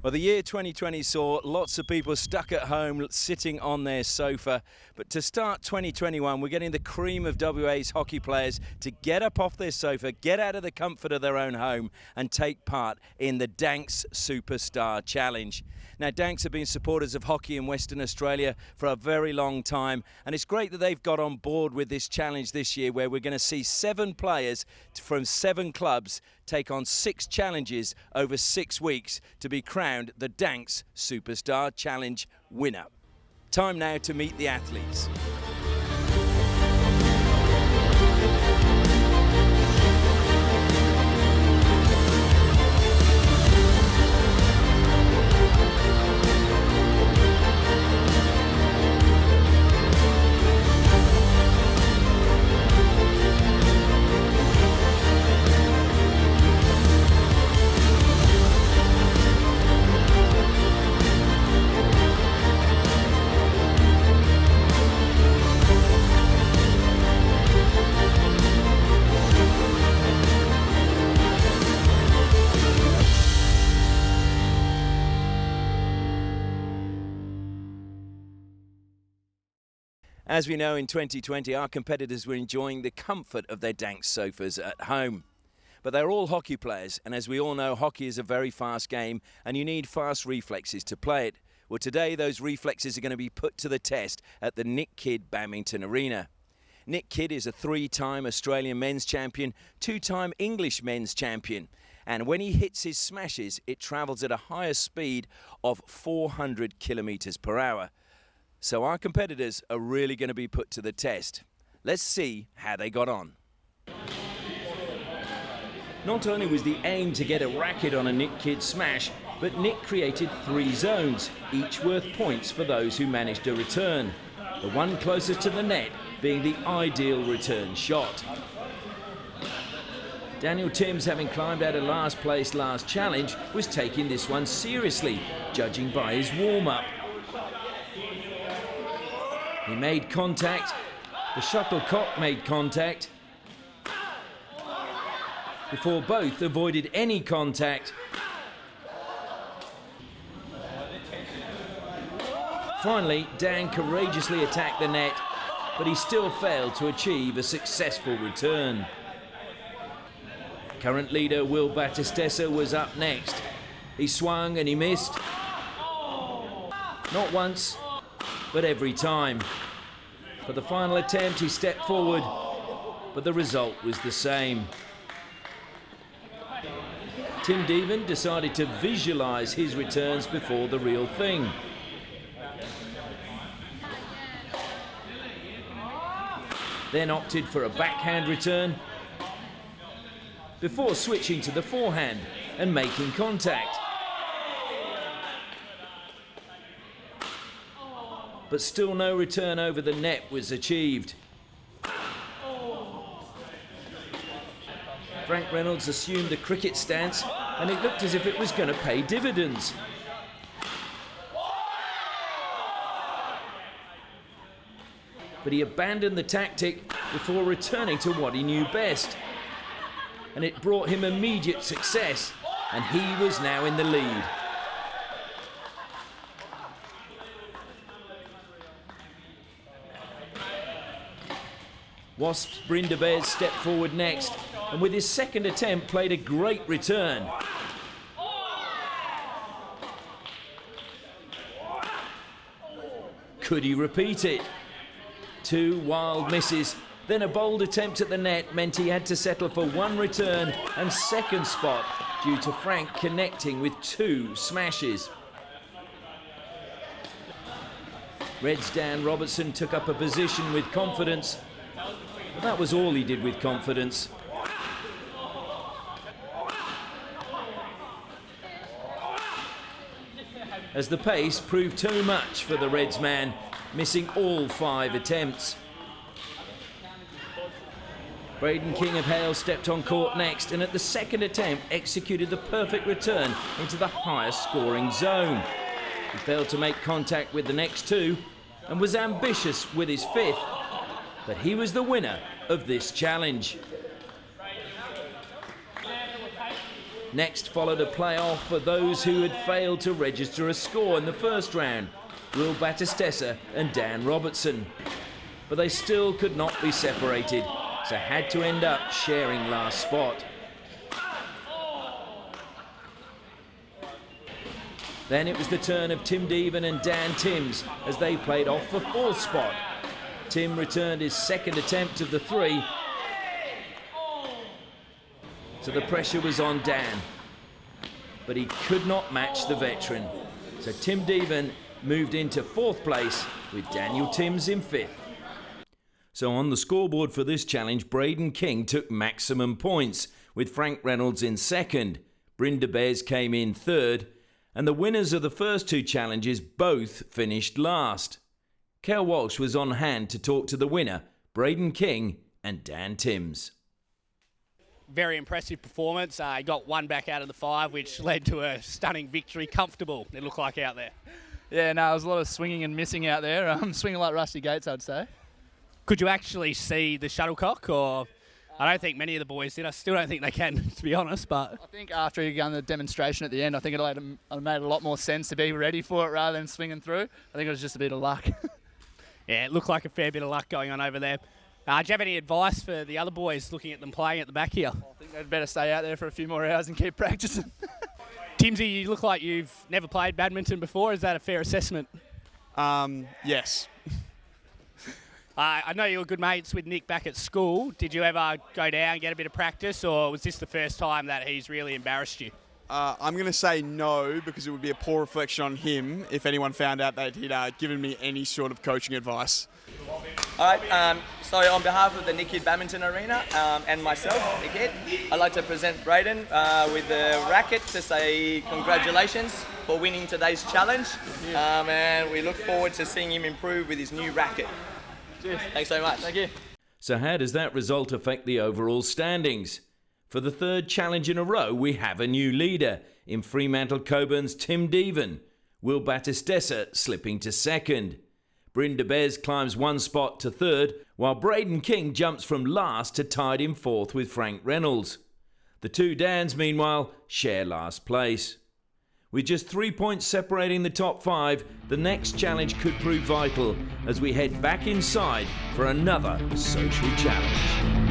Well, the year 2020 saw lots of people stuck at home, sitting on their sofa. But to start 2021, we're getting the cream of WA's hockey players to get up off their sofa, get out of the comfort of their own home and take part in the Danks Superstar Challenge. Now, Danks have been supporters of hockey in Western Australia for a very long time, and it's great that they've got on board with this challenge this year, where we're going to see 7 players from 7 clubs take on 6 challenges over 6 weeks to be crowned the Danks Superstar Challenge winner. Time now to meet the athletes. As we know, in 2020, our competitors were enjoying the comfort of their Danks sofas at home. But they're all hockey players, and as we all know, hockey is a very fast game, and you need fast reflexes to play it. Well, today, those reflexes are going to be put to the test at the Nick Kidd Badminton Arena. Nick Kidd is a 3-time Australian men's champion, 2-time English men's champion. And when he hits his smashes, it travels at a higher speed of 400 kilometres per hour. So our competitors are really going to be put to the test. Let's see how they got on. Not only was the aim to get a racket on a Nick Kidd smash, but Nick created 3 zones, each worth points for those who managed to return. The one closest to the net being the ideal return shot. Daniel Timms, having climbed out of last place last challenge, was taking this one seriously, judging by his warm-up. He made contact, the shuttlecock made contact, before both avoided any contact. Finally, Dan courageously attacked the net, but he still failed to achieve a successful return. Current leader Will Battistessa was up next. He swung and he missed. Not once, but every time. For the final attempt, he stepped forward, but the result was the same. Tim Deven decided to visualise his returns before the real thing. Then opted for a backhand return before switching to the forehand and making contact. But still no return over the net was achieved. Frank Reynolds assumed a cricket stance, and it looked as if it was going to pay dividends. But he abandoned the tactic before returning to what he knew best. And it brought him immediate success, and he was now in the lead. Wasps Brindabez stepped forward next, and with his second attempt played a great return. Could he repeat it? 2 wild misses, then a bold attempt at the net meant he had to settle for 1 return and second spot due to Frank connecting with 2 smashes. Reds Dan Robertson took up a position with confidence, But that was all he did with confidence. As the pace proved too much for the Reds man, missing all 5 attempts. Braden King of Hale stepped on court next and at the second attempt executed the perfect return into the highest scoring zone. He failed to make contact with the next 2 and was ambitious with his 5th, but he was the winner of this challenge. Next followed a play-off for those who had failed to register a score in the first round, Will Battistessa and Dan Robertson. But they still could not be separated, so had to end up sharing last spot. Then it was the turn of Tim Deven and Dan Timms as they played off for 4th spot. Tim returned his 2nd attempt of the 3, so the pressure was on Dan, but he could not match the veteran. So Tim Deven moved into 4th place with Daniel Timms in 5th. So on the scoreboard for this challenge, Braden King took maximum points with Frank Reynolds in 2nd. Bryn de Bez came in 3rd, and the winners of the first 2 challenges both finished last. Kel Walsh was on hand to talk to the winner, Braden King and Dan Timms. Very impressive performance. He got 1 back out of the 5, which led to a stunning victory. Comfortable, it looked like out there. Yeah, no, there was a lot of swinging and missing out there. Swinging like Rusty Gates, I'd say. Could you actually see the shuttlecock, or I don't think many of the boys did. I still don't think they can, to be honest. But I think after he done the demonstration at the end, I think it made a lot more sense to be ready for it rather than swinging through. I think it was just a bit of luck. Yeah, it looked like a fair bit of luck going on over there. Do you have any advice for the other boys looking at them playing at the back here? I think they'd better stay out there for a few more hours and keep practicing. Timsy, you look like you've never played badminton before. Is that a fair assessment? Yes. I know you were good mates with Nick back at school. Did you ever go down and get a bit of practice, or was this the first time that he's really embarrassed you? I'm going to say no, because it would be a poor reflection on him if anyone found out that he'd given me any sort of coaching advice. All right, so on behalf of the Nick Kidd Badminton Arena and myself, Nick Kidd, I'd like to present Braden with the racket to say congratulations for winning today's challenge. And we look forward to seeing him improve with his new racket. Cheers. Thanks so much. Thank you. So how does that result affect the overall standings? For the 3rd challenge in a row, we have a new leader in Fremantle Coburn's Tim Deven, Will Battistessa slipping to 2nd. Bryn de Bez climbs 1 spot to 3rd, while Braden King jumps from last to tied in 4th with Frank Reynolds. The 2 Dans, meanwhile, share last place. With just 3 points separating the top 5, the next challenge could prove vital as we head back inside for another social challenge.